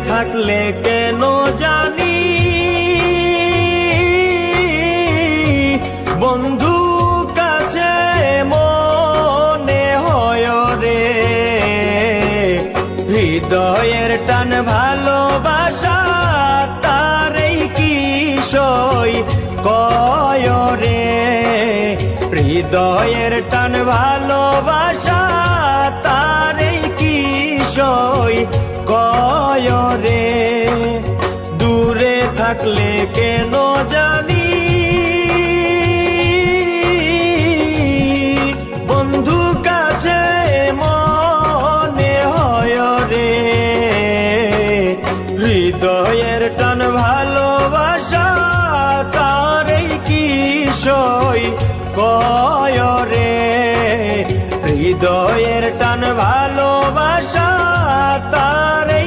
থাকলে কেন জানি বন্ধু কাছে মনে হয় রে, হৃদয়ের টান ভালোবাসা তারই কি সই কয় রে, হৃদয়ের টান ভালোবাসা তারই কি সই কয় রে। দূরে থাকলে কেন জানি বন্ধু কাছে মনে হয় রে, হৃদয়ের টান ভালোবাসা তারই কি সই কয় রে, হৃদয়ের টান ভালোবাসা